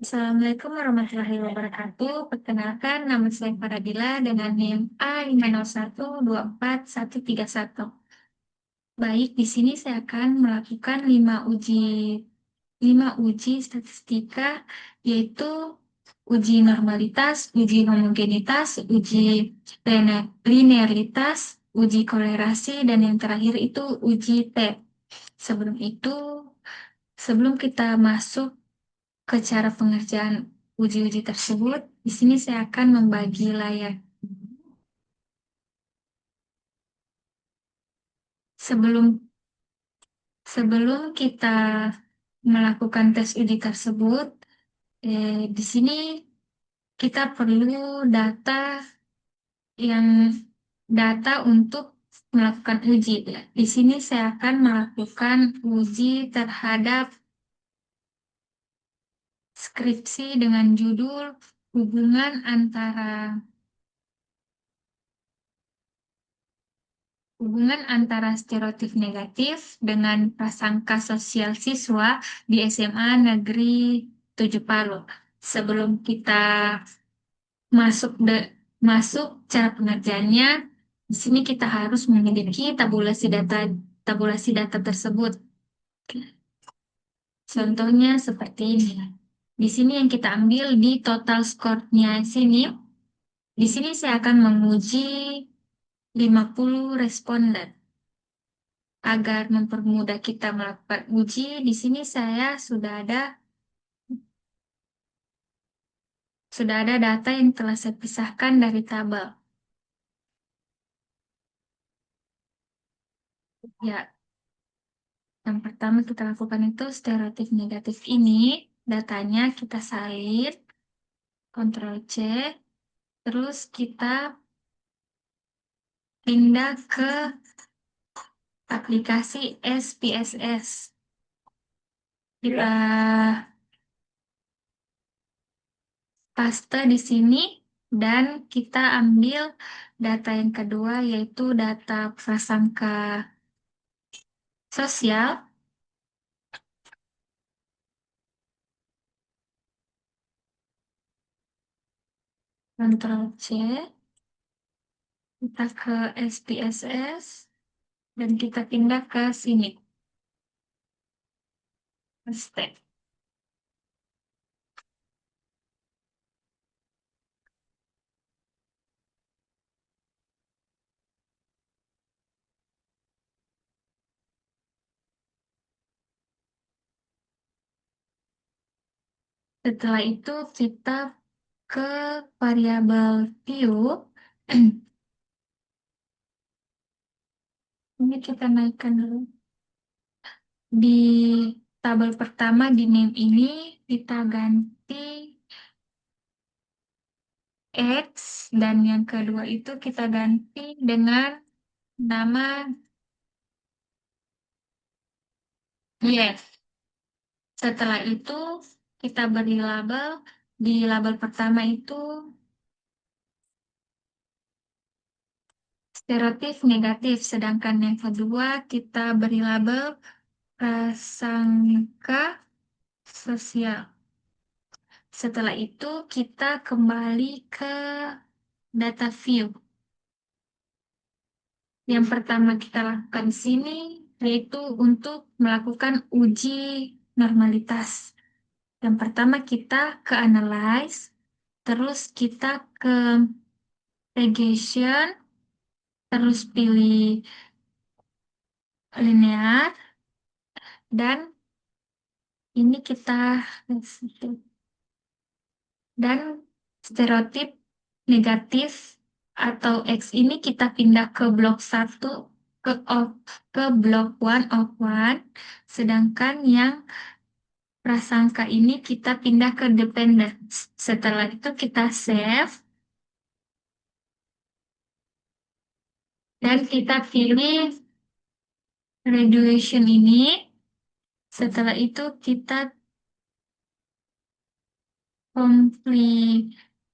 Assalamualaikum warahmatullahi wabarakatuh. Perkenalkan, nama saya Faradila dengan NIM A50124131. Baik, di sini saya akan melakukan 5 uji statistika, yaitu uji normalitas, uji homogenitas, uji linearitas, uji kolerasi, dan yang terakhir itu uji T. Sebelum itu, sebelum kita masuk ke cara pengerjaan uji-uji tersebut, di sini saya akan membagi layar. Sebelum sebelum kita melakukan tes uji tersebut, di sini kita perlu yang data untuk melakukan uji. Di sini saya akan melakukan uji terhadap skripsi dengan judul hubungan antara stereotip negatif dengan prasangka sosial siswa di SMA Negeri 7 Palu. Sebelum kita masuk masuk cara pengerjaannya, di sini kita harus memiliki tabulasi data tersebut. Contohnya seperti ini. Di sini yang kita ambil di total score-nya sini. Di sini saya akan menguji 50 responden. Agar mempermudah kita melakukan uji, di sini saya sudah ada data yang telah saya pisahkan dari tabel. Ya, yang pertama kita lakukan itu stereotip negatif ini, datanya kita salin, Ctrl C, terus kita pindah ke aplikasi SPSS. Kita paste di sini dan kita ambil data yang kedua yaitu data prasangka sosial. Ctrl C, kita ke SPSS dan kita pindah ke sini. Step. Setelah itu kita ke variabel view. Ini kita naikkan dulu. Di tabel pertama di name ini kita ganti X dan yang kedua itu kita ganti dengan nama yes. Setelah itu kita beri label. Di label pertama itu stereotip negatif, sedangkan yang kedua kita beri label prasangka sosial. Setelah itu kita kembali ke data view. Yang pertama kita lakukan di sini yaitu untuk melakukan uji normalitas. Yang pertama kita ke analyze, terus kita ke regression, terus pilih linear, dan ini kita dan stereotip negatif atau X ini kita pindah ke blok 1 ke of, ke blok 1 of 1, sedangkan yang prasangka ini kita pindah ke dependence. Setelah itu kita save dan kita pilih graduation ini. Setelah itu kita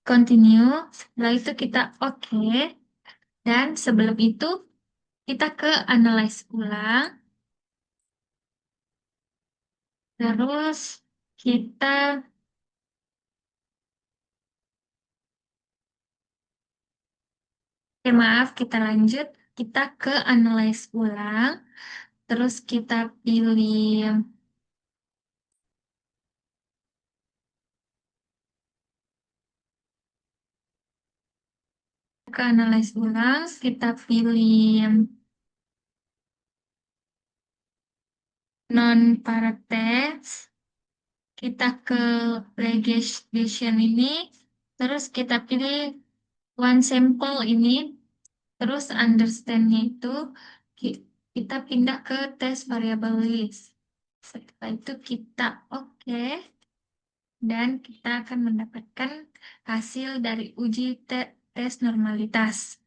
continue. Setelah itu kita oke. Dan sebelum itu kita ke analyze ulang. Terus kita Oke, maaf, kita lanjut. Kita ke analyze ulang. Terus kita pilih ke analyze ulang. Kita pilih non-paratest. Kita ke regression ini. Terus kita pilih one sample ini. Terus understand-nya itu kita pindah ke tes variable list. Setelah itu kita oke. Dan kita akan mendapatkan hasil dari uji tes normalitas.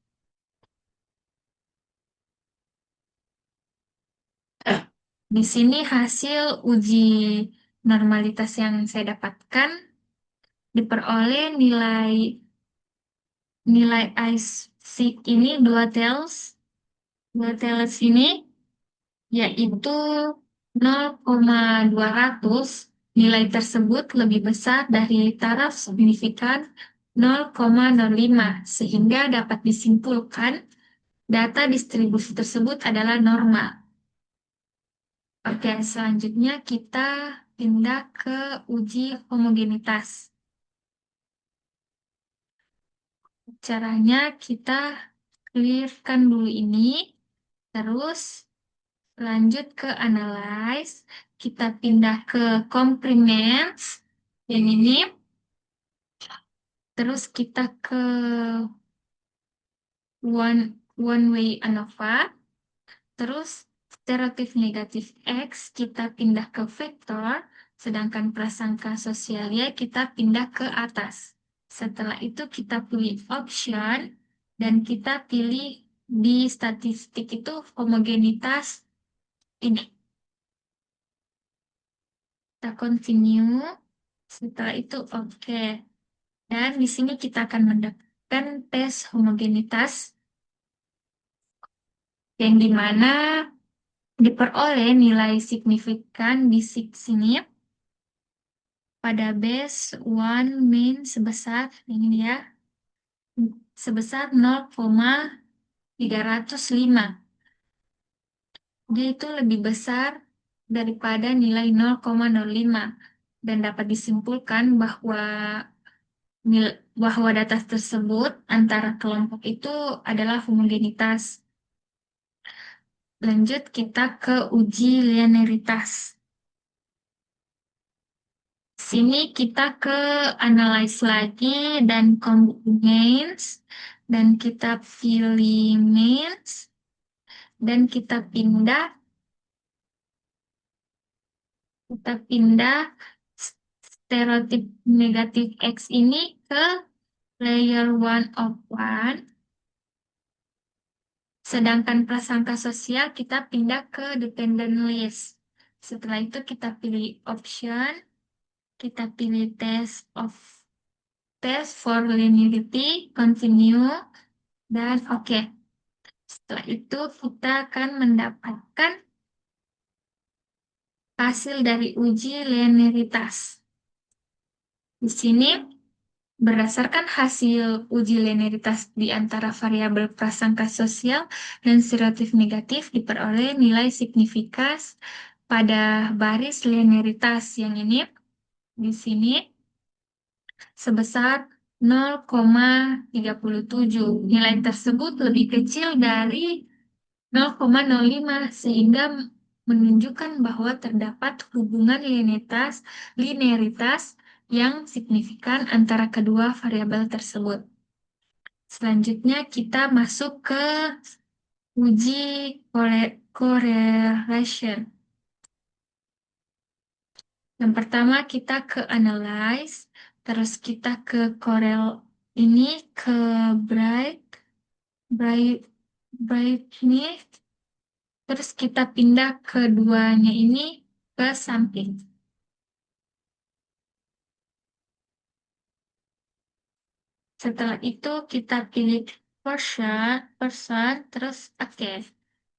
Di sini hasil uji normalitas yang saya dapatkan diperoleh nilai nilai IC ini dua tails ini yaitu 0,200. Nilai tersebut lebih besar dari taraf signifikan 0,05 sehingga dapat disimpulkan data distribusi tersebut adalah normal. Oke, selanjutnya kita pindah ke uji homogenitas. Caranya kita clearkan dulu ini, terus lanjut ke analyze, kita pindah ke complements, yang ini, terus kita ke one way ANOVA, terus stereotip negatif X kita pindah ke vektor, sedangkan prasangka sosialnya kita pindah ke atas. Setelah itu kita pilih option, dan kita pilih di statistik itu homogenitas ini. Kita continue, setelah itu oke. Dan di sini kita akan mendapatkan tes homogenitas yang dimana diperoleh nilai signifikan di sini pada base one mean sebesar ini ya, sebesar 0,305. Dia itu lebih besar daripada nilai 0,05 dan dapat disimpulkan bahwa data tersebut antara kelompok itu adalah homogenitas. Lanjut kita ke uji linearitas. Sini kita ke analyze lagi dan constraints, dan kita pilih means, dan kita pindah stereotip negatif X ini ke layer one of one, sedangkan prasangka sosial kita pindah ke dependent list. Setelah itu kita pilih option, kita pilih test for linearity, continue, dan oke. Setelah itu kita akan mendapatkan hasil dari uji linearitas. Di sini berdasarkan hasil uji linearitas di antara variabel prasangka sosial dan stereotip negatif diperoleh nilai signifikan pada baris linearitas yang ini di sini sebesar 0,37. Nilai tersebut lebih kecil dari 0,05 sehingga menunjukkan bahwa terdapat hubungan linearitas yang signifikan antara kedua variabel tersebut. Selanjutnya kita masuk ke uji correlation. Yang pertama kita ke analyze, terus kita ke ini ke bright, bright, brightness, terus kita pindah keduanya ini ke samping. Setelah itu kita pilih person, terus oke.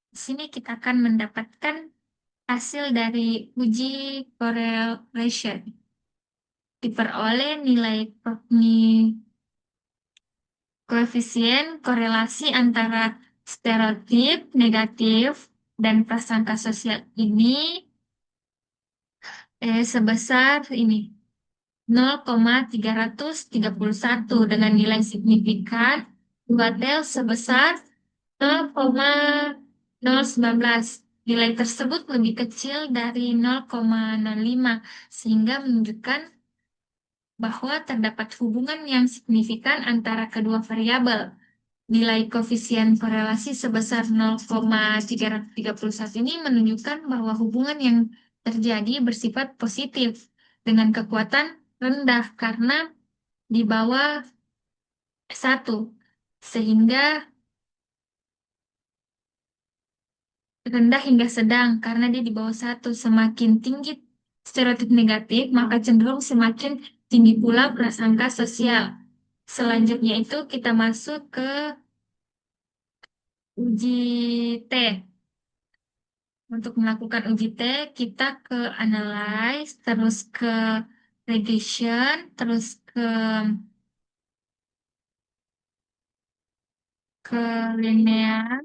Di sini kita akan mendapatkan hasil dari uji correlation. Diperoleh nilai Koefisien korelasi antara stereotip negatif dan prasangka sosial ini sebesar ini 0,331 dengan nilai signifikan 2 tel sebesar 0,019. Nilai tersebut lebih kecil dari 0,05 sehingga menunjukkan bahwa terdapat hubungan yang signifikan antara kedua variabel. Nilai koefisien korelasi sebesar 0,331 ini menunjukkan bahwa hubungan yang terjadi bersifat positif dengan kekuatan rendah karena di bawah 1, sehingga rendah hingga sedang karena dia di bawah 1. Semakin tinggi stereotip negatif, maka cenderung semakin tinggi pula prasangka sosial. Selanjutnya itu kita masuk ke uji T. Untuk melakukan uji T, kita ke analyze, terus ke regression, terus ke linear.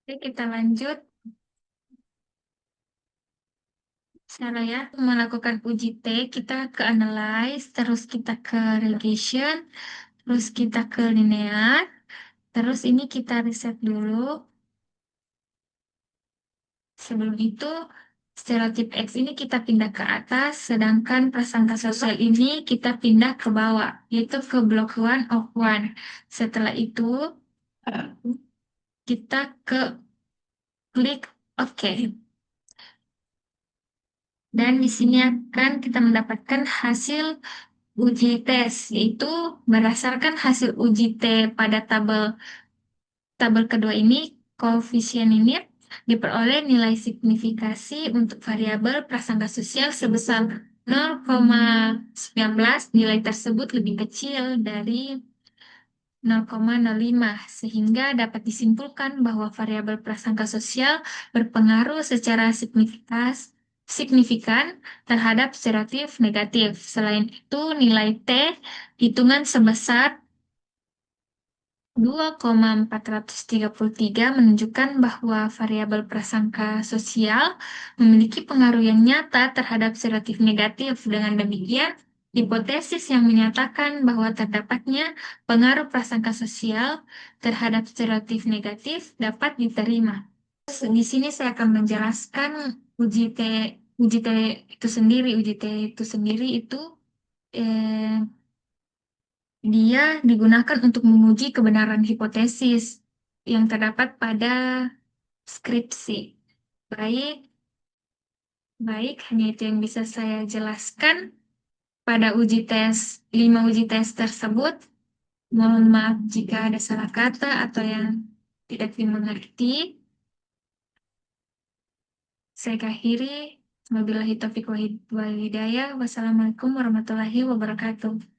Oke, kita lanjut. Cara ya, melakukan uji T, kita ke analyze, terus kita ke regression, terus kita ke linear, terus ini kita riset dulu. Sebelum itu, stereotip X ini kita pindah ke atas, sedangkan prasangka sosial ini kita pindah ke bawah, yaitu ke block one of one. Setelah itu, kita ke klik OK. Dan di sini akan kita mendapatkan hasil uji tes, yaitu berdasarkan hasil uji T pada tabel kedua ini, koefisien ini diperoleh nilai signifikasi untuk variabel prasangka sosial sebesar 0,19. Nilai tersebut lebih kecil dari 0,05, sehingga dapat disimpulkan bahwa variabel prasangka sosial berpengaruh secara signifikan terhadap stereotip negatif. Selain itu, nilai T hitungan sebesar 2,433 menunjukkan bahwa variabel prasangka sosial memiliki pengaruh yang nyata terhadap stereotip negatif. Dengan demikian, hipotesis yang menyatakan bahwa terdapatnya pengaruh prasangka sosial terhadap stereotip negatif dapat diterima. Di sini saya akan menjelaskan uji T, uji T itu sendiri. Uji T itu sendiri itu eh, dia digunakan untuk menguji kebenaran hipotesis yang terdapat pada skripsi. Baik, baik, hanya itu yang bisa saya jelaskan pada uji tes, 5 uji tes tersebut. Mohon maaf jika ada salah kata atau yang tidak dimengerti. Saya akhiri. Wabillahi taufiq wal hidayah. Wassalamualaikum warahmatullahi wabarakatuh.